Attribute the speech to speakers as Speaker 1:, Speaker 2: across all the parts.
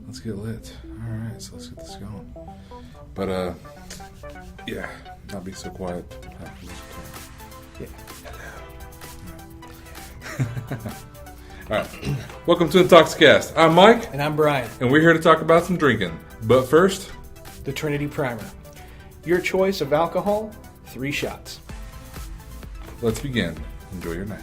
Speaker 1: Let's get lit. All right, so let's get this going. But, yeah, not be so quiet.
Speaker 2: Yeah.
Speaker 1: Hello. All right. Welcome to Intoxicast. I'm Mike.
Speaker 2: And I'm Brian.
Speaker 1: And we're here to talk about some drinking. But first,
Speaker 2: the Trinity Primer. Your choice of alcohol, 3 shots.
Speaker 1: Let's begin. Enjoy your night.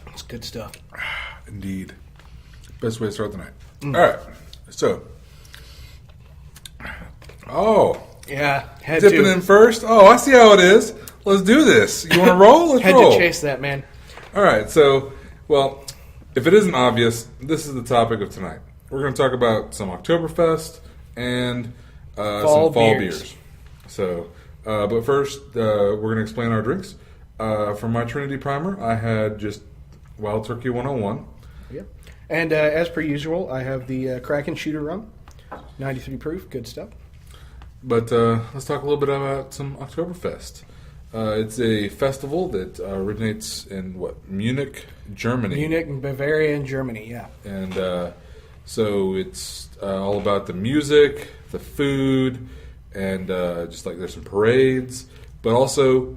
Speaker 2: It's good stuff.
Speaker 1: Indeed. Best way to start the night. All right. So. Oh.
Speaker 2: Yeah.
Speaker 1: Dipping in first. Oh, I see how it is. Let's do this. You want to roll? Let's
Speaker 2: had
Speaker 1: roll.
Speaker 2: to chase that, man.
Speaker 1: All right. So, well, if it isn't obvious, this is the topic of tonight. We're going to talk about some Oktoberfest and some fall beers. So, but first, we're going to explain our drinks. For my Trinity Primer, I had just Wild Turkey 101.
Speaker 2: Yep. And as per usual, I have the Kraken Shooter rum, 93 proof, good stuff.
Speaker 1: But let's talk a little bit about some Oktoberfest. It's a festival that originates in, Munich, Germany.
Speaker 2: Munich, and Bavaria, and Germany, yeah.
Speaker 1: And so it's all about the music, the food, and just like there's some parades, but also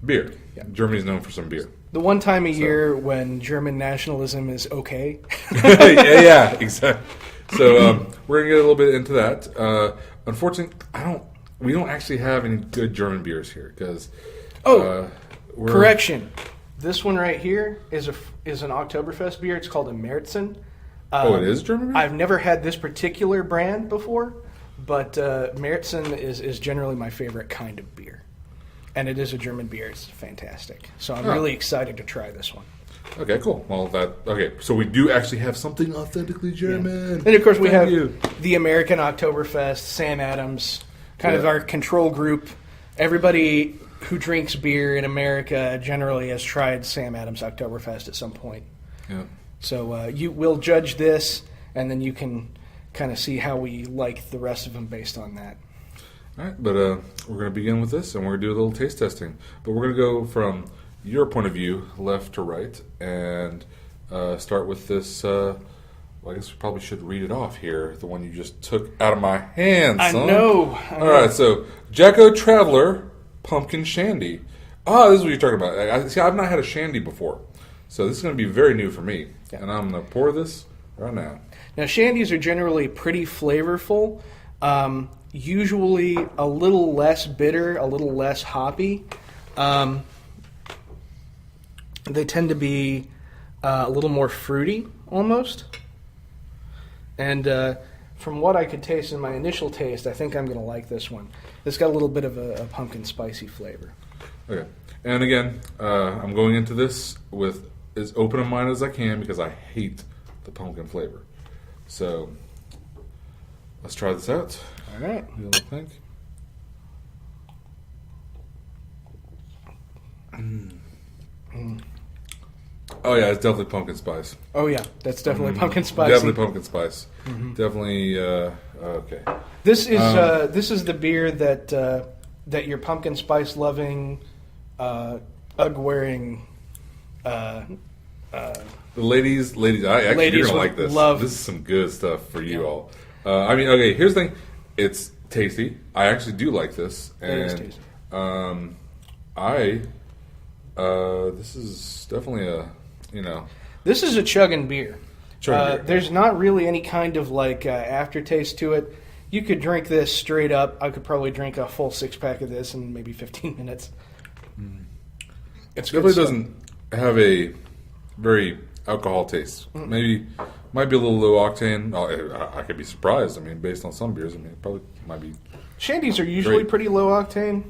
Speaker 1: beer. Yeah. Germany's known for some beer.
Speaker 2: The one time a year when German nationalism is okay.
Speaker 1: yeah, exactly. So we're gonna get a little bit into that. Unfortunately, we don't actually have any good German beers here because.
Speaker 2: Correction. This one right here is an Oktoberfest beer. It's called a Märzen.
Speaker 1: It is German beer?
Speaker 2: I've never had this particular brand before, but Märzen is generally my favorite kind of beer. And it is a German beer. It's fantastic. So I'm really excited to try this one.
Speaker 1: Okay, cool. Well, so we do actually have something authentically German.
Speaker 2: Yeah. And of course we have the American Oktoberfest, Sam Adams, kind of our control group. Everybody who drinks beer in America generally has tried Sam Adams Oktoberfest at some point.
Speaker 1: Yeah.
Speaker 2: So you will judge this, and then you can kind of see how we like the rest of them based on that.
Speaker 1: All right, but we're going to begin with this, and we're going to do a little taste testing. But we're going to go from your point of view, left to right, and start with this. I guess we probably should read it off here. The one you just took out of my hands.
Speaker 2: I know.
Speaker 1: All right, so Jacko Traveler Pumpkin Shandy. Oh, this is what you're talking about. I've not had a shandy before, so this is going to be very new for me. Yeah. And I'm going to pour this right now.
Speaker 2: Now, shandies are generally pretty flavorful. Usually a little less bitter, a little less hoppy. They tend to be a little more fruity, almost. And from what I could taste in my initial taste, I think I'm going to like this one. It's got a little bit of a pumpkin spicy flavor.
Speaker 1: Okay. And again, I'm going into this with as open a mind as I can because I hate the pumpkin flavor. So let's try this out.
Speaker 2: All right.
Speaker 1: What do you think? Oh yeah, it's definitely pumpkin spice.
Speaker 2: Oh yeah, that's definitely pumpkin spice.
Speaker 1: Definitely pumpkin spice. Mm-hmm. Definitely. Okay.
Speaker 2: This is the beer that your pumpkin spice loving, UGG wearing.
Speaker 1: The ladies, you're gonna like this. This is some good stuff for you all. Okay. Here's the thing. It's tasty. I actually do like this, and
Speaker 2: it is tasty.
Speaker 1: This is definitely a.
Speaker 2: This is a chugging beer.
Speaker 1: Beer.
Speaker 2: There's not really any kind of aftertaste to it. You could drink this straight up. I could probably drink a full 6-pack of this in maybe 15 minutes.
Speaker 1: It definitely doesn't have a very alcohol taste. Mm-hmm. Maybe might be a little low octane. I could be surprised. I mean, based on some beers, it probably might be.
Speaker 2: Shandies are usually pretty low octane.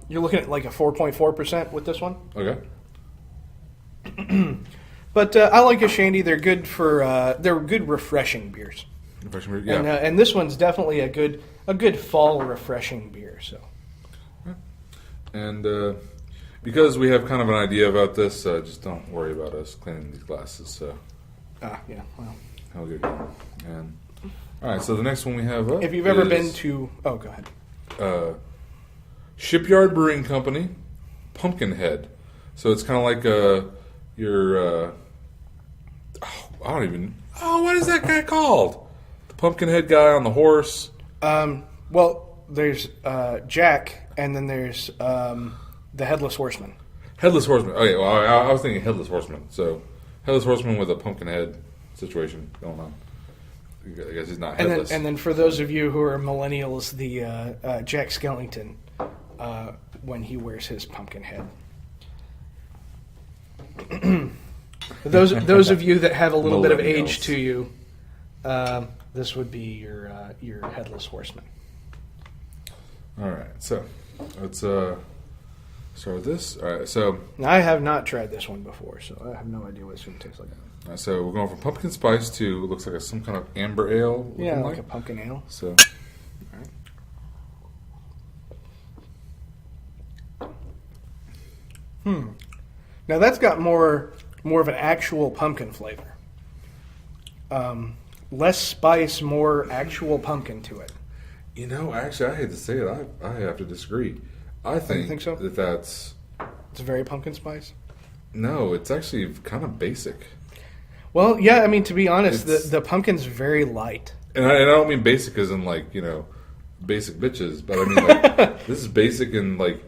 Speaker 2: You're looking at like a 4.4% with this one.
Speaker 1: Okay.
Speaker 2: But I like a shandy. They're good for they're good refreshing beers.
Speaker 1: Refreshing beer, yeah.
Speaker 2: And this one's definitely a good fall refreshing beer. So.
Speaker 1: And because we have kind of an idea about this, just don't worry about us cleaning these glasses. So.
Speaker 2: Yeah. Well.
Speaker 1: I'll get going. And all right. So the next one we have up.
Speaker 2: If you've ever been to, go ahead.
Speaker 1: Shipyard Brewing Company, Pumpkinhead. So it's kind of like your... what is that guy called? The Pumpkinhead guy on the horse.
Speaker 2: Well, there's Jack, and then there's the Headless Horseman.
Speaker 1: Headless Horseman. Okay, well, I was thinking Headless Horseman. So, Headless Horseman with a Pumpkinhead situation going on. I guess he's not headless.
Speaker 2: And then for those of you who are millennials, the Jack Skellington when he wears his pumpkin head. Those of you that have a little bit of age to you, this would be your Headless Horseman.
Speaker 1: All right, so let's start with this. All right, so
Speaker 2: I have not tried this one before, so I have no idea what it's going to taste like.
Speaker 1: All right, so we're going from pumpkin spice to looks like some kind of amber ale.
Speaker 2: Yeah, like a pumpkin ale.
Speaker 1: So, all right.
Speaker 2: Now that's got more of an actual pumpkin flavor. Less spice, more actual pumpkin to it.
Speaker 1: You know, actually, I hate to say it, I have to disagree. I think
Speaker 2: so?
Speaker 1: that's...
Speaker 2: It's very pumpkin spice?
Speaker 1: No, it's actually kind of basic.
Speaker 2: Well, yeah, I mean, to be honest, the pumpkin's very light.
Speaker 1: And I don't mean basic as in, like, basic bitches, but I mean, like, this is basic and, like,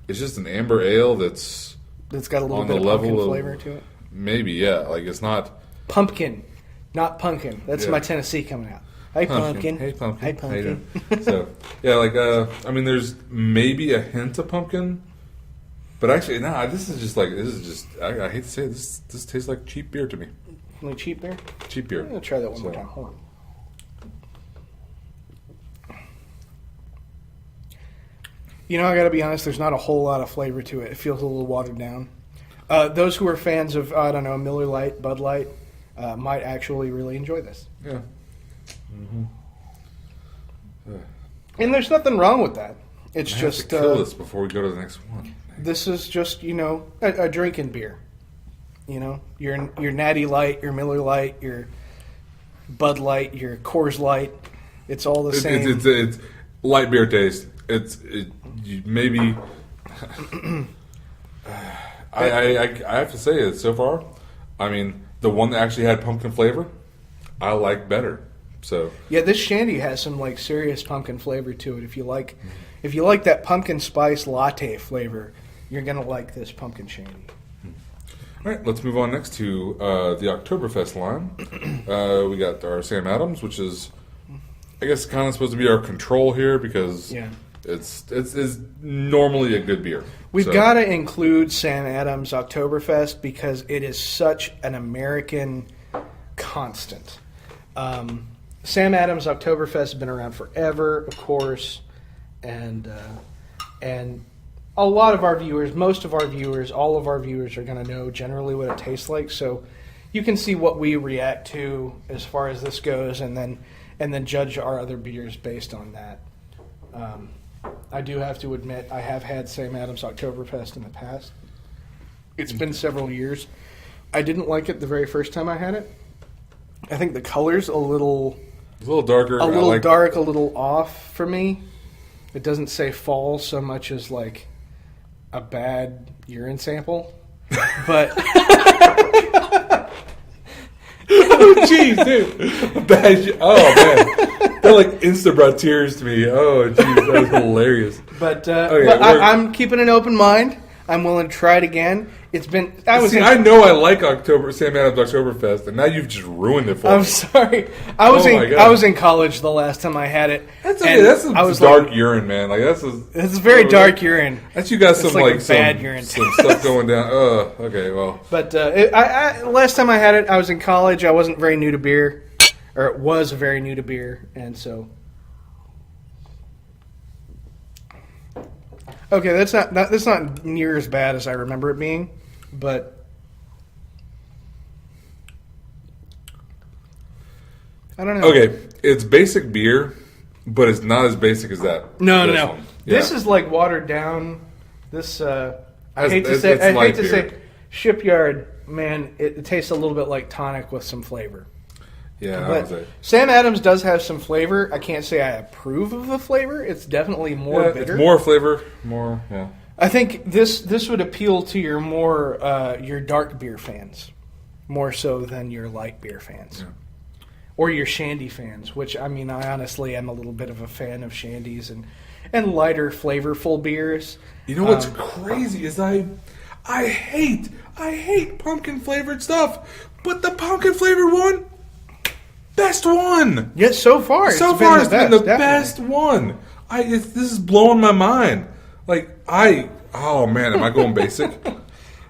Speaker 1: it's just an amber ale that's
Speaker 2: got a little bit of pumpkin flavor to it?
Speaker 1: Maybe, yeah. Like, it's not...
Speaker 2: Pumpkin, not pumpkin. That's my Tennessee coming out. Hey, pumpkin.
Speaker 1: Hey, pumpkin.
Speaker 2: Hey, pumpkin.
Speaker 1: So, yeah, like, I mean, there's maybe a hint of pumpkin, but actually, no, I hate to say it, this tastes like cheap beer to me.
Speaker 2: Like cheap beer?
Speaker 1: Cheap beer.
Speaker 2: I'm going to try that one more time. Hold on. You know, I got to be honest, there's not a whole lot of flavor to it. It feels a little watered down. Those who are fans of, I don't know, Miller Lite, Bud Light, might actually really enjoy this.
Speaker 1: Yeah. Mm-hmm.
Speaker 2: And there's nothing wrong with that. It's
Speaker 1: I
Speaker 2: just...
Speaker 1: have to kill this before we go to the next one.
Speaker 2: This is just, a drinking beer. Your Natty Light, your Miller Light, your Bud Light, your Coors Light. It's all the same.
Speaker 1: It's light beer taste. Maybe... I have to say it so far. I mean, the one that actually had pumpkin flavor, I like better. So
Speaker 2: yeah, this shandy has some like serious pumpkin flavor to it. If you like that pumpkin spice latte flavor, you're gonna like this pumpkin shandy.
Speaker 1: All right, let's move on next to the Oktoberfest line. We got our Sam Adams, which is, I guess, kind of supposed to be our control here because it's normally a good beer.
Speaker 2: We've got to include Sam Adams Oktoberfest because it is such an American constant. Sam Adams Oktoberfest has been around forever, of course, and a lot of our viewers, most of our viewers, all of our viewers are going to know generally what it tastes like. So you can see what we react to as far as this goes, and then judge our other beers based on that. I do have to admit I have had Sam Adams Oktoberfest in the past. It's been several years. I didn't like it the very first time I had it. I think the color's a little
Speaker 1: darker.
Speaker 2: A little dark, a little off for me. It doesn't say fall so much as like a bad urine sample. But
Speaker 1: oh jeez, dude. Man. That like insta brought tears to me. Oh jeez, that was hilarious.
Speaker 2: But I'm keeping an open mind. I'm willing to try it again. It's been.
Speaker 1: I know I like Sam Adams Oktoberfest, and now you've just ruined it for me.
Speaker 2: I'm sorry. I was in college the last time I had it.
Speaker 1: That's okay. That's dark urine, man. Like that's
Speaker 2: very dark urine.
Speaker 1: That's you got some
Speaker 2: bad urine.
Speaker 1: Some stuff going down. Okay, well.
Speaker 2: But last time I had it, I was in college. I wasn't very new to beer, or it was very new to beer, and so. Okay, that's not near as bad as I remember it being, but I don't know.
Speaker 1: Okay, it's basic beer, but it's not as basic as that.
Speaker 2: No.
Speaker 1: Yeah.
Speaker 2: This is like watered down. This I hate to say Shipyard, man, it tastes a little bit like tonic with some flavor.
Speaker 1: Yeah,
Speaker 2: But Sam Adams does have some flavor. I can't say I approve of the flavor. It's definitely more bitter.
Speaker 1: It's more flavor, more, yeah.
Speaker 2: I think this would appeal to your your dark beer fans, more so than your light beer fans. Yeah. Or your shandy fans, which, I mean, I honestly am a little bit of a fan of shandies and lighter, flavorful beers.
Speaker 1: You know what's crazy is I hate pumpkin-flavored stuff, but the pumpkin-flavored one, best one.
Speaker 2: Yeah, so far it's been the best
Speaker 1: one. This is blowing my mind. Like, oh man, am I going basic?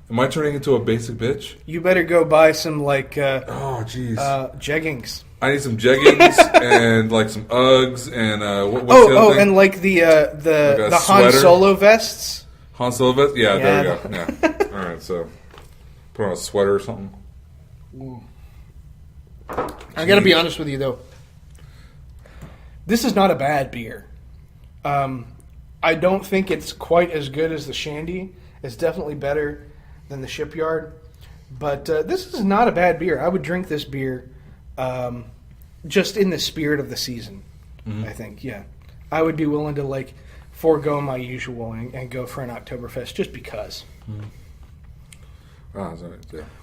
Speaker 1: Am I turning into a basic bitch?
Speaker 2: You better go buy some, jeggings.
Speaker 1: I need some jeggings and, some Uggs and, what's the other thing?
Speaker 2: And, the Han Solo vests.
Speaker 1: Han Solo vest? Yeah, there we go. Yeah. All right, so put on a sweater or something.
Speaker 2: I got to be honest with you, though. This is not a bad beer. I don't think it's quite as good as the Shandy. It's definitely better than the Shipyard. But this is not a bad beer. I would drink this beer just in the spirit of the season, I think. Yeah. I would be willing to, forego my usual and go for an Oktoberfest just because.
Speaker 1: Yeah.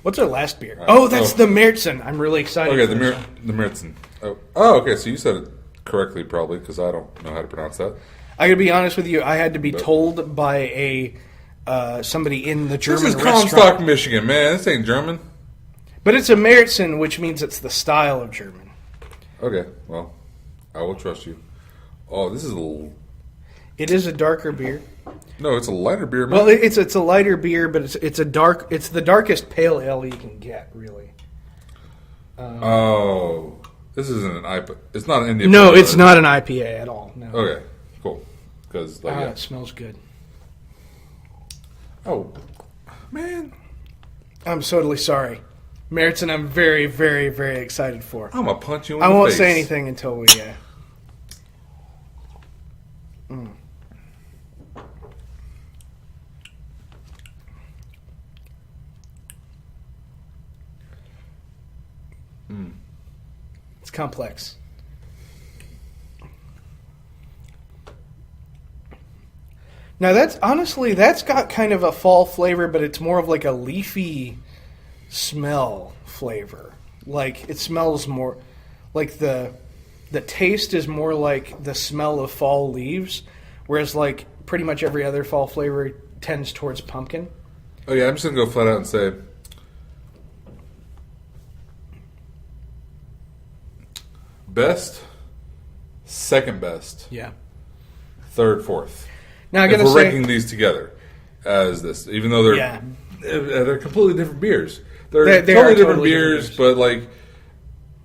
Speaker 2: What's our last beer? That's the Märzen. I'm really excited.
Speaker 1: Okay, the Märzen. Oh, okay. So you said it correctly, probably, because I don't know how to pronounce that.
Speaker 2: I gotta be honest with you. I had to be told by somebody in the German
Speaker 1: restaurant.
Speaker 2: This is
Speaker 1: Comstock, Michigan, man. This ain't German.
Speaker 2: But it's a Märzen, which means it's the style of German.
Speaker 1: Okay, well, I will trust you. Oh, this is a little...
Speaker 2: It is a darker beer.
Speaker 1: No, it's a lighter beer, man.
Speaker 2: Well, it's a lighter beer, but it's the darkest pale ale you can get, really.
Speaker 1: This isn't an IPA. It's not an Indian.
Speaker 2: No, it's not an IPA at all. No.
Speaker 1: Okay, cool. Because
Speaker 2: it smells good.
Speaker 1: Oh, man,
Speaker 2: I'm totally sorry, Märzen. I'm very, very, very excited for.
Speaker 1: I'm gonna punch you in the
Speaker 2: face. I won't
Speaker 1: face.
Speaker 2: say anything until we. It's complex. Now that's got kind of a fall flavor, but it's more of like a leafy smell flavor. Like it smells more like the taste is more like the smell of fall leaves, whereas like pretty much every other fall flavor tends towards pumpkin.
Speaker 1: Oh yeah, I'm just gonna go flat out and say best, second best, third, fourth.
Speaker 2: Now,
Speaker 1: if we're ranking these together as this, even though they're completely different beers, they're totally different beers, but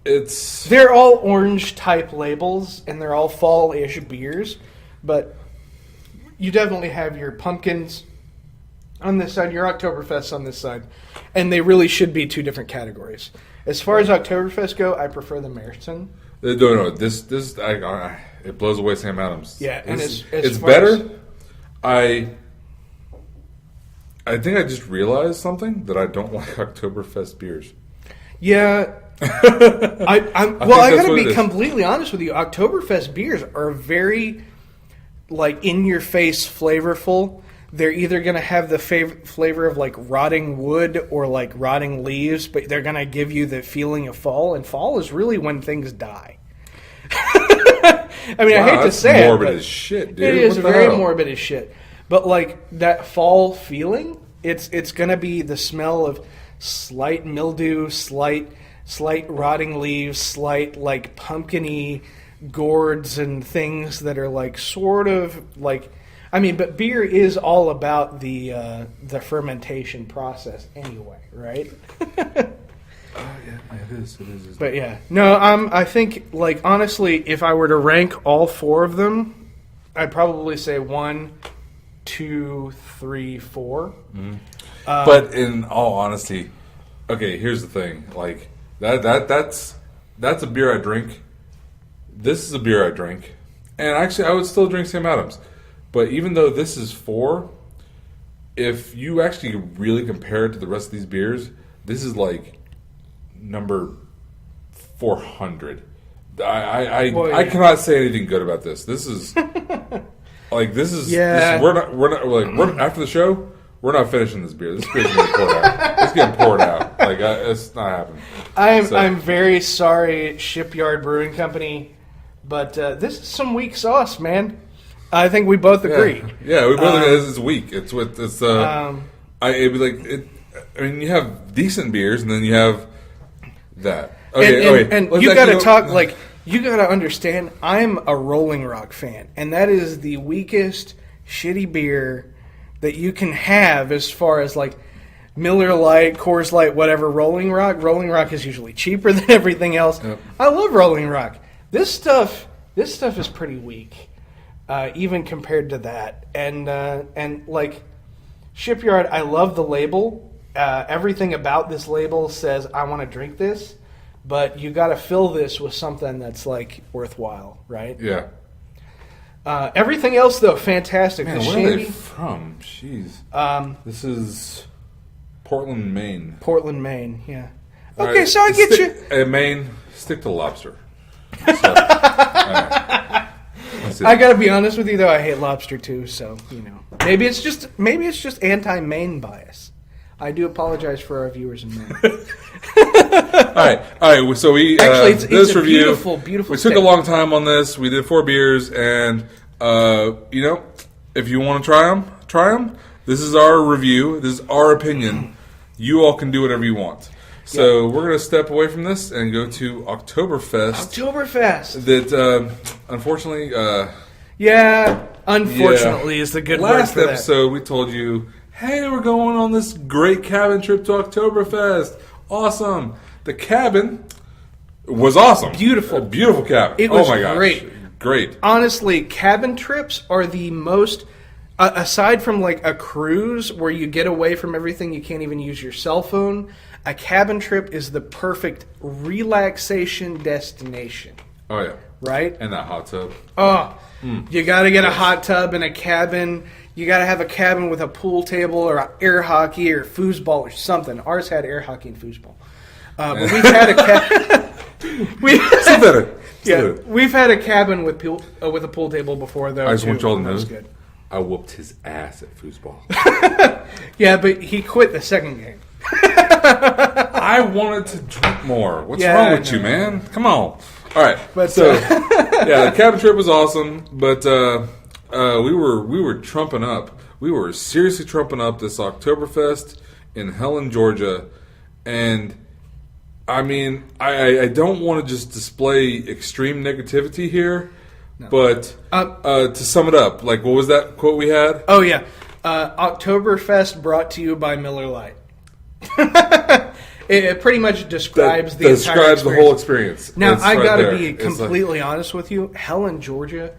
Speaker 2: they're all orange type labels and they're all fall-ish beers, but you definitely have your pumpkins on this side, your Oktoberfest on this side, and they really should be two different categories. As far as Oktoberfest go, I prefer the Märzen.
Speaker 1: No, this it blows away Sam Adams.
Speaker 2: Yeah, and
Speaker 1: it's better. I think I just realized something that I don't like Oktoberfest beers.
Speaker 2: Yeah, I gotta be completely honest with you. Oktoberfest beers are very in your face, flavorful. They're either gonna have the flavor of rotting wood or rotting leaves, but they're gonna give you the feeling of fall. And fall is really when things die. I mean, I hate to say it,
Speaker 1: morbid as shit, dude.
Speaker 2: It is very morbid as shit. But that fall feeling, it's gonna be the smell of slight mildew, slight rotting leaves, slight pumpkin-y gourds and things that are sort of I mean, but beer is all about the fermentation process anyway, right?
Speaker 1: Yeah, it is.
Speaker 2: But yeah, no, I think honestly, if I were to rank all four of them, I'd probably say 1, 2, 3, 4.
Speaker 1: Mm-hmm. But in all honesty, okay, here's the thing: that's a beer I drink. This is a beer I drink, and actually, I would still drink Sam Adams. But even though this is 4, if you actually really compare it to the rest of these beers, this is number 400. I cannot say anything good about this. This is we're not after the show. We're not finishing this beer. This beer's getting poured out. It's getting poured out. It's not happening.
Speaker 2: I'm very sorry, Shipyard Brewing Company, but this is some weak sauce, man. I think we both agree.
Speaker 1: Yeah, we both agree. It's weak. I mean, you have decent beers, and then you have that. Okay,
Speaker 2: and you got to talk you got to understand. I'm a Rolling Rock fan, and that is the weakest shitty beer that you can have as far as Miller Lite, Coors Light, whatever. Rolling Rock. Rolling Rock is usually cheaper than everything else. Yep. I love Rolling Rock. This stuff is pretty weak, even compared to that. And Shipyard, I love the label. Everything about this label says I want to drink this, but you got to fill this with something that's worthwhile, right?
Speaker 1: Yeah.
Speaker 2: Everything else though, fantastic.
Speaker 1: Man, where are they from? Jeez. This is Portland, Maine.
Speaker 2: Portland, Maine. Yeah. Okay, so I get you.
Speaker 1: Maine, stick to lobster.
Speaker 2: I got to be honest with you though. I hate lobster too. So maybe it's just anti-Maine bias. I do apologize for our viewers in Maine.
Speaker 1: All right. So we
Speaker 2: actually
Speaker 1: this
Speaker 2: it's a
Speaker 1: review.
Speaker 2: Beautiful.
Speaker 1: We took a long time on this. We did 4 beers, and if you want to try them. This is our review. This is our opinion. You all can do whatever you want. So we're going to step away from this and go to Oktoberfest. That unfortunately.
Speaker 2: Unfortunately is the good word for that.
Speaker 1: Last episode we told you, hey, we're going on this great cabin trip to Oktoberfest. Awesome. The cabin was awesome.
Speaker 2: Beautiful.
Speaker 1: A beautiful cabin.
Speaker 2: It was
Speaker 1: my gosh.
Speaker 2: Great. Honestly, cabin trips are the most, aside from a cruise where you get away from everything, you can't even use your cell phone, a cabin trip is the perfect relaxation destination.
Speaker 1: Oh, yeah.
Speaker 2: Right?
Speaker 1: And that hot tub.
Speaker 2: Oh, you got to get a hot tub and a cabin. You got to have a cabin with a pool table or air hockey or foosball or something. Ours had air hockey and foosball. But we've had a cabin. We've had a cabin with a pool table before, though.
Speaker 1: I just want y'all to know.
Speaker 2: Good.
Speaker 1: I whooped his ass at foosball.
Speaker 2: Yeah, but he quit the second game.
Speaker 1: I wanted to drink more. What's wrong with you, man? Come on. All right.
Speaker 2: But
Speaker 1: the cabin trip was awesome, but we were trumping up. We were seriously trumping up this Oktoberfest in Helen, Georgia, and I mean, I don't want to just display extreme negativity here, but to sum it up, what was that quote we had?
Speaker 2: Oh yeah, Oktoberfest brought to you by Miller Lite. It pretty much describes the
Speaker 1: whole experience.
Speaker 2: Now, I gotta be completely honest with you. Helen, Georgia,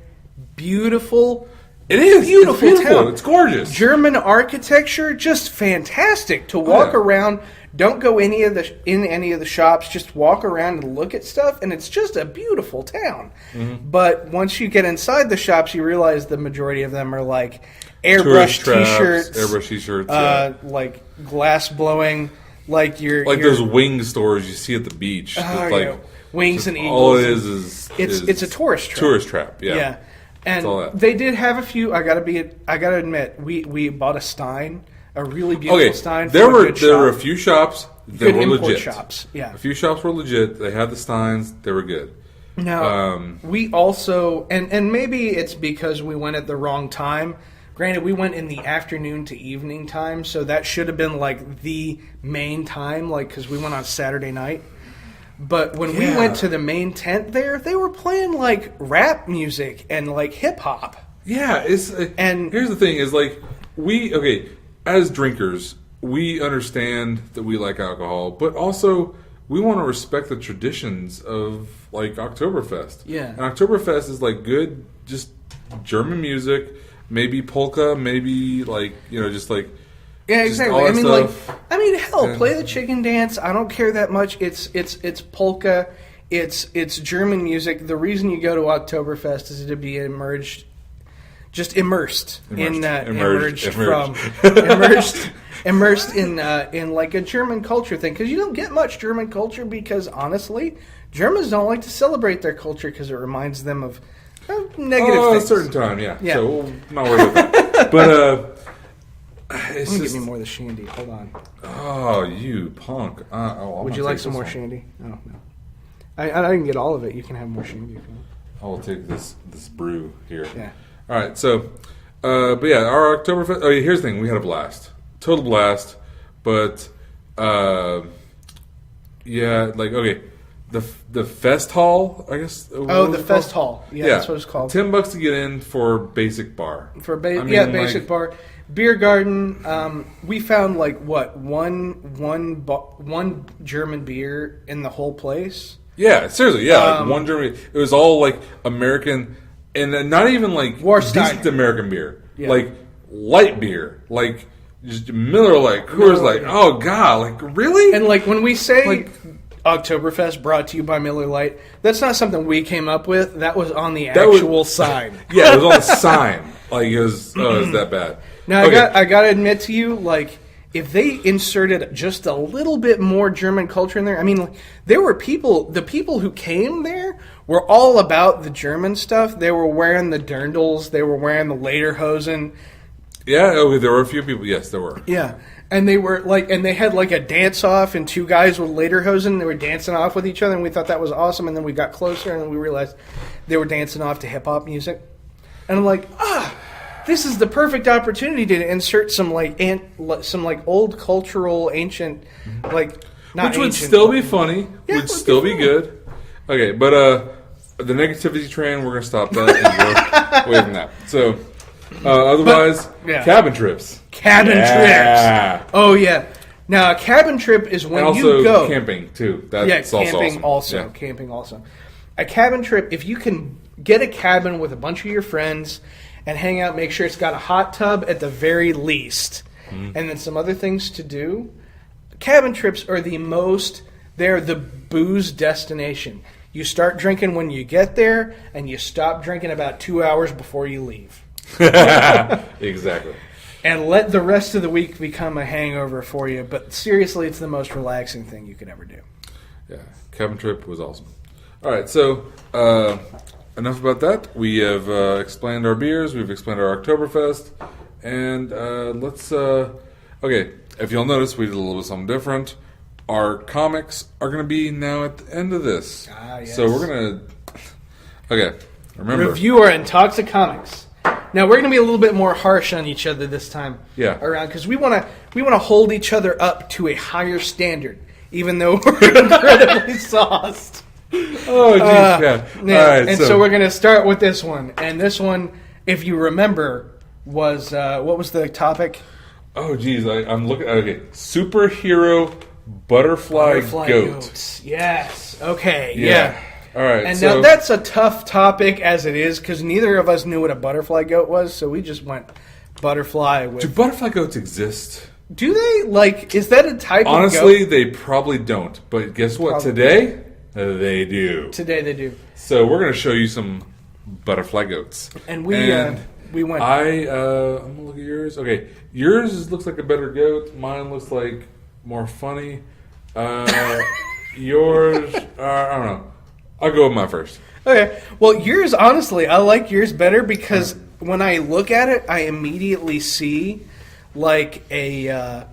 Speaker 2: beautiful.
Speaker 1: It is
Speaker 2: beautiful town.
Speaker 1: It's gorgeous.
Speaker 2: German architecture, just fantastic to walk around. Don't go in any of the shops. Just walk around and look at stuff, and it's just a beautiful town. Mm-hmm. But once you get inside the shops, you realize the majority of them are airbrush t-shirts, glass blowing.
Speaker 1: Those wing stores you see at the beach.
Speaker 2: Wings and eagles.
Speaker 1: All it is
Speaker 2: it's a tourist trap.
Speaker 1: Tourist trap, yeah.
Speaker 2: Yeah. And they did have a few. I gotta admit, we bought a Stein, a really beautiful Stein.
Speaker 1: There were a few shops that were legit.
Speaker 2: Shops, yeah.
Speaker 1: A few shops were legit. They had the Steins. They were good.
Speaker 2: Now we also, and maybe it's because we went at the wrong time. Granted, we went in the afternoon to evening time, so that should have been the main time, because we went on Saturday night. But when we went to the main tent there, they were playing rap music and hip hop.
Speaker 1: Yeah, and here's the thing: is as drinkers, we understand that we like alcohol, but also we want to respect the traditions of Oktoberfest.
Speaker 2: Yeah,
Speaker 1: and Oktoberfest is good, just German music. Maybe polka, maybe
Speaker 2: yeah, exactly. I mean, hell, play the chicken dance. I don't care that much. It's polka. It's German music. The reason you go to Oktoberfest is to be immersed immersed in like a German culture thing, because you don't get much German culture because honestly, Germans don't like to celebrate their culture because it reminds them of negative things.
Speaker 1: A certain time, yeah. So we'll not worry about that. But
Speaker 2: it's just... Give me more of the shandy. Hold on.
Speaker 1: Oh, you punk!
Speaker 2: Would you like some more shandy? Oh no, I can get all of it. You can have more shandy if you want.
Speaker 1: I'll take this brew here.
Speaker 2: Yeah.
Speaker 1: All right. So, but yeah, our Oktoberfest. Oh, yeah, here's the thing: we had a blast, total blast. But, yeah, like okay. The Fest Hall, I guess.
Speaker 2: The Fest Hall. Yeah, that's what it's called.
Speaker 1: $10 to get in for basic bar.
Speaker 2: Basic bar. Beer garden. We found like what one German beer in the whole place.
Speaker 1: Yeah, seriously. Yeah, like one German. It was all like American, and not even like decent American beer. Yeah. Like light beer, like just Miller Lite, Coors Light. Oh God, like really?
Speaker 2: And like when we say Oktoberfest brought to you by Miller Lite, that's not something we came up with. That was on the actual sign.
Speaker 1: Yeah, it was on the sign. Like it was that bad.
Speaker 2: Now I got to admit to you, like if they inserted just a little bit more German culture in there, I mean, there were the people who came there were all about the German stuff. They were wearing the dirndls, they were wearing the lederhosen.
Speaker 1: Yeah, there were a few people. Yes, there were.
Speaker 2: Yeah. And they were and they had like a dance off, and two guys with lederhosen. They were dancing off with each other, and we thought that was awesome. And then we got closer, and we realized they were dancing off to hip hop music. And I'm like, this is the perfect opportunity to insert some old cultural ancient which
Speaker 1: would still be funny, would still be good. Okay, but the negativity train, we're gonna stop that and go away from that. So. Otherwise, cabin trips.
Speaker 2: Trips. Oh, yeah. Now, a cabin trip is when you go.
Speaker 1: Camping, too. That's
Speaker 2: camping
Speaker 1: also.
Speaker 2: Yeah. Camping also. A cabin trip, if you can get a cabin with a bunch of your friends and hang out, make sure it's got a hot tub at the very least, and then some other things to do, cabin trips are they're the booze destination. You start drinking when you get there, and you stop drinking about 2 hours before you leave.
Speaker 1: Exactly.
Speaker 2: And let the rest of the week become a hangover for you. But seriously, it's the most relaxing thing you could ever do.
Speaker 1: Yeah, cabin trip was awesome. All right, so enough about that. We have explained our beers. We've explained our Oktoberfest. And let's... okay, if you'll notice, we did a little bit something different. Our comics are going to be now at the end of this.
Speaker 2: Yes.
Speaker 1: So we're going to... Okay, remember...
Speaker 2: Review our Intoxicast. Now we're going to be a little bit more harsh on each other this time around, because we want to hold each other up to a higher standard, even though we're incredibly sauced.
Speaker 1: Oh, geez, yeah. All right,
Speaker 2: so we're going to start with this one, and this one, if you remember, was what was the topic?
Speaker 1: Oh, geez, I'm looking. Okay, superhero butterfly goat.
Speaker 2: Yes. Okay. Yeah.
Speaker 1: All right,
Speaker 2: and now that's a tough topic as it is, because neither of us knew what a butterfly goat was, so we just went butterfly with...
Speaker 1: Do butterfly goats exist?
Speaker 2: Do they? Like, is that a type of goat?
Speaker 1: Honestly, they probably don't, but guess what? Today, they do.
Speaker 2: Today they do.
Speaker 1: So we're going to show you some butterfly goats.
Speaker 2: And we went...
Speaker 1: I'm going to look at yours. Okay, yours looks like a better goat. Mine looks like more funny. Yours, I don't know. I'll go with mine first.
Speaker 2: Okay. Well, yours, honestly, I like yours better because when I look at it, I immediately see like I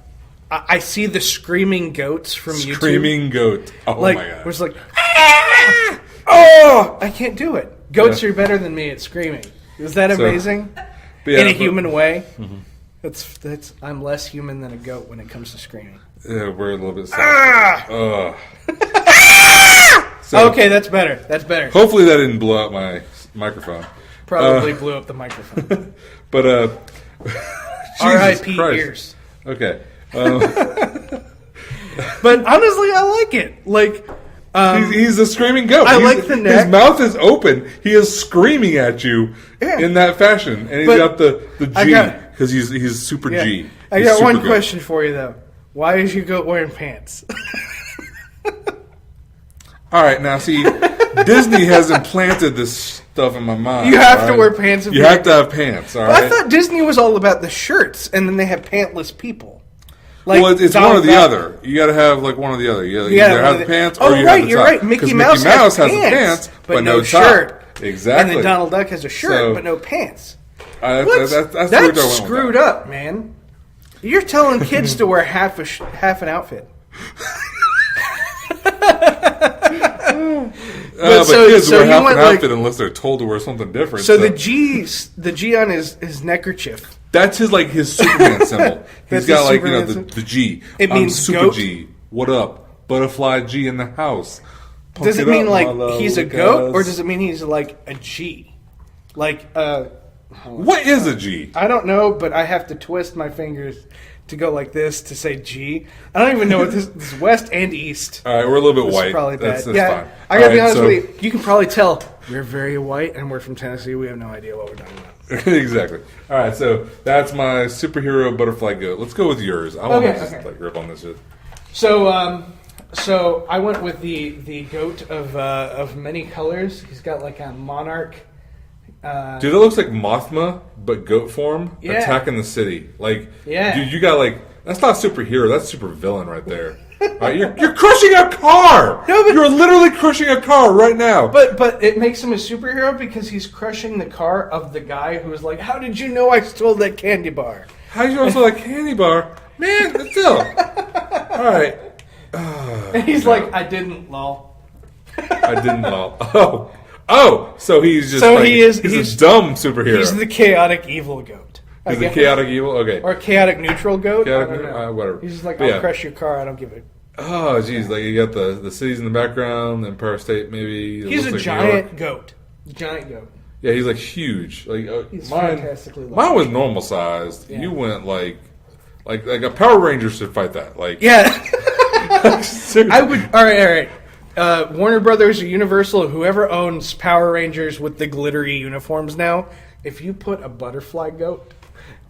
Speaker 2: see the screaming goats from YouTube.
Speaker 1: Screaming goat. Oh, my God.
Speaker 2: It was like, ah! Oh! I can't do it. Goats are better than me at screaming. Is that amazing? In a human way? Mm-hmm. I'm less human than a goat when it comes to screaming.
Speaker 1: Yeah, we're a little bit sad.
Speaker 2: So, okay, that's better. That's better.
Speaker 1: Hopefully that didn't blow out my microphone.
Speaker 2: Probably blew up the microphone.
Speaker 1: But,
Speaker 2: R.I.P. ears.
Speaker 1: Okay.
Speaker 2: But honestly, I like it. Like,
Speaker 1: he's a screaming goat.
Speaker 2: I like the neck.
Speaker 1: His mouth is open. He is screaming at you in that fashion, and he's got the G because he's super G.
Speaker 2: I got one question for you though. Why is your goat wearing pants?
Speaker 1: All right, now see, Disney has implanted this stuff in my mind.
Speaker 2: You have to wear pants.
Speaker 1: You have to have pants. All right.
Speaker 2: I thought Disney was all about the shirts, and then they have pantless people. Like
Speaker 1: well, it's one or the other. You got to have like one or the other. You either have the pants or you have the top.
Speaker 2: You're right. Mickey Mouse has the pants, but no shirt.
Speaker 1: Exactly.
Speaker 2: And then Donald Duck has a shirt, but no pants.
Speaker 1: That's
Speaker 2: screwed up, man. You're telling kids to wear half an outfit.
Speaker 1: But kids wear half an outfit unless they're told to wear something different.
Speaker 2: So the G on his neckerchief.
Speaker 1: That's his Superman symbol. He's got the G.
Speaker 2: It means
Speaker 1: Super
Speaker 2: goat?
Speaker 1: G. What up? Butterfly G in the house.
Speaker 2: Does it mean he's a goat, or does it mean he's like a G? Like
Speaker 1: what is a G?
Speaker 2: I don't know, but I have to twist my fingers to go like this to say G. I don't even know what this is. West and East.
Speaker 1: All right, we're a little bit white.
Speaker 2: Probably bad.
Speaker 1: That's fine.
Speaker 2: I gotta be honest with you. You can probably tell we're very white, and we're from Tennessee. We have no idea what we're talking about.
Speaker 1: Exactly. All right, so that's my superhero butterfly goat. Let's go with yours. I want to just rip on this shit.
Speaker 2: So I went with the goat of many colors. He's got like a monarch.
Speaker 1: Dude, that looks like Mothma, but goat form, attacking the city. Like, dude, you got that's not superhero, that's super villain right there. Right? You're crushing a car! No, but you're literally crushing a car right now.
Speaker 2: But it makes him a superhero because he's crushing the car of the guy who was like, how did you know I stole that candy bar?
Speaker 1: How did you know I stole that candy bar? Man, still. Alright.
Speaker 2: And he's like, I didn't, lol.
Speaker 1: I didn't, lol. Oh, so he's just he's a dumb superhero.
Speaker 2: He's the chaotic evil goat.
Speaker 1: He's the chaotic evil? Okay.
Speaker 2: Or chaotic neutral goat?
Speaker 1: Whatever.
Speaker 2: He's just like, I'll crush your car, I don't give it.
Speaker 1: Oh, jeez. Like, you got the cities in the background, Empire State maybe.
Speaker 2: He's a giant goat. Giant goat.
Speaker 1: Yeah, he's like huge. Like
Speaker 2: he's fantastically large.
Speaker 1: Mine was normal sized. Yeah. You went like a Power Ranger should fight that. Like
Speaker 2: I would. All right. Warner Brothers or Universal, whoever owns Power Rangers with the glittery uniforms now, if you put a butterfly goat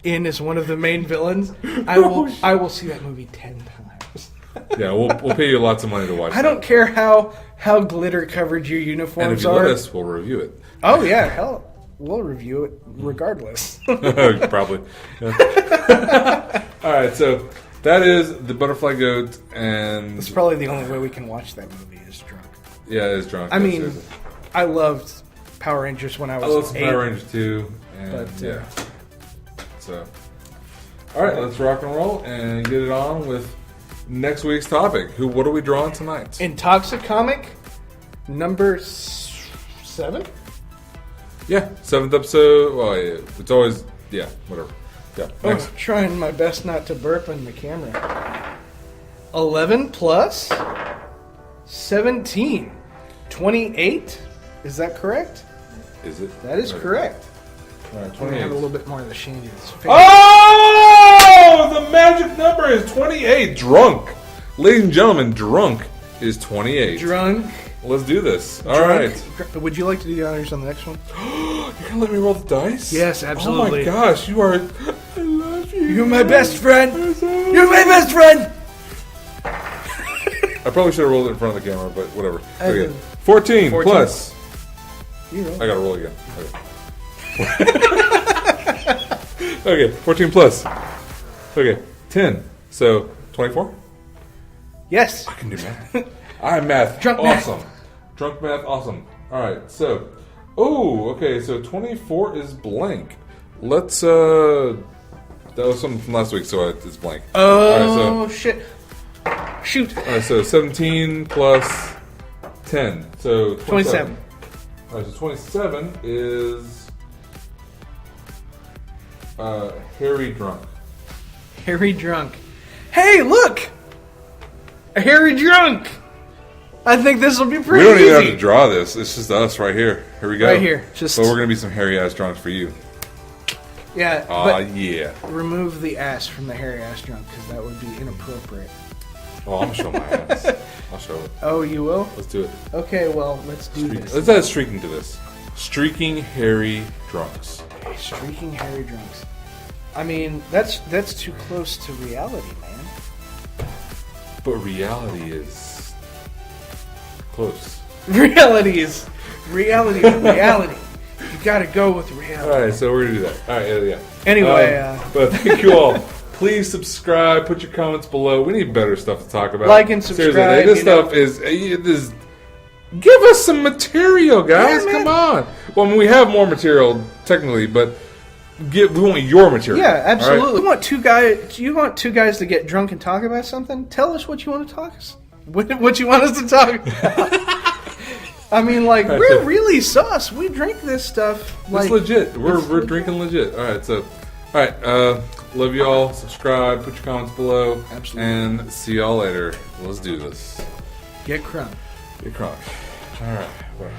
Speaker 2: in as one of the main villains, I will see that movie 10 times.
Speaker 1: Yeah, we'll pay you lots of money to watch.
Speaker 2: I don't care how glitter covered your uniforms are.
Speaker 1: And if you let us, we'll review it.
Speaker 2: Oh yeah, hell, we'll review it regardless.
Speaker 1: Probably. Yeah. All right, so that is the butterfly goat, and
Speaker 2: it's probably the only way we can watch that movie is drunk.
Speaker 1: Yeah, it is drunk.
Speaker 2: I mean, seriously. I loved Power Rangers when I was. I loved
Speaker 1: Power Rangers too, and yeah. So, all right, let's rock and roll and get it on with next week's topic. What are we drawing tonight?
Speaker 2: Intoxicomic number 7.
Speaker 1: Yeah, 7th episode. Well, yeah, it's always whatever. Yeah. Next.
Speaker 2: Trying my best not to burp in the camera. 11 plus 17, 28. Is that correct?
Speaker 1: Is it?
Speaker 2: That is correct.
Speaker 1: All right, 28.
Speaker 2: I'm gonna have a little bit more of the shandy.
Speaker 1: Oh, the magic number is 28. Drunk, ladies and gentlemen, drunk is 28.
Speaker 2: Drunk.
Speaker 1: Let's do this. All right.
Speaker 2: Would you like to do the honors on the next one?
Speaker 1: You're gonna let me roll the dice?
Speaker 2: Yes, absolutely.
Speaker 1: Oh my gosh, you are. I love you.
Speaker 2: You're my best friend. You're my best friend.
Speaker 1: I probably should have rolled it in front of the camera, but whatever. Okay. 14 plus.
Speaker 2: You roll.
Speaker 1: I gotta roll again. Okay, 14 plus. Okay, 10. So 24.
Speaker 2: Yes.
Speaker 1: I can do math. I'm math.
Speaker 2: Drunk
Speaker 1: awesome.
Speaker 2: math.
Speaker 1: Drunk math. Awesome. All right. So, okay. So 24 is blank. Let's. That was something from last week, so it's blank.
Speaker 2: Oh, right, so, shit. Shoot.
Speaker 1: All right. So 17 plus 10. So 27. All right. So 27 is Harry drunk.
Speaker 2: Harry drunk. Hey, look. A Harry drunk. I think this will be pretty easy.
Speaker 1: We don't even have to draw this. It's just us right here. Here we go.
Speaker 2: Right here.
Speaker 1: So we're going to be some hairy-ass drunks for you.
Speaker 2: Yeah.
Speaker 1: Yeah.
Speaker 2: Remove the ass from the hairy-ass drunk, because that would be inappropriate.
Speaker 1: Oh, I'm going to show my ass. I'll show it.
Speaker 2: Oh, you will?
Speaker 1: Let's do it.
Speaker 2: Okay, well, let's do this.
Speaker 1: Let's add streaking to this. Streaking hairy drunks.
Speaker 2: Okay, streaking hairy drunks. I mean, that's too close to reality, man.
Speaker 1: But reality is close.
Speaker 2: Reality is reality. You gotta go with reality.
Speaker 1: All right, so we're gonna do that. All right, yeah.
Speaker 2: Anyway,
Speaker 1: but thank you all Please subscribe. Put your comments below. We need better stuff to talk about.
Speaker 2: Like and subscribe.
Speaker 1: Seriously, this stuff is. Give us some material, guys.
Speaker 2: Yeah,
Speaker 1: come on. Well, I mean, we have more material technically, but we want your material.
Speaker 2: Yeah, absolutely.
Speaker 1: Right?
Speaker 2: We want two guys. You want two guys to get drunk and talk about something? Tell us what you want to talk. What you want us to talk about. I mean, like, we're really sus. We drink this stuff. Like,
Speaker 1: it's legit. We're drinking legit. All right. Love you all. Subscribe. Put your comments below.
Speaker 2: Absolutely.
Speaker 1: And see y'all later. Let's do this.
Speaker 2: Get crunk.
Speaker 1: Get crunk. All right. Well,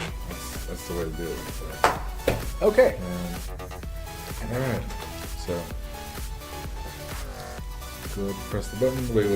Speaker 1: that's the way to do it. So.
Speaker 2: Okay.
Speaker 1: All right. So, go press the button. Wait.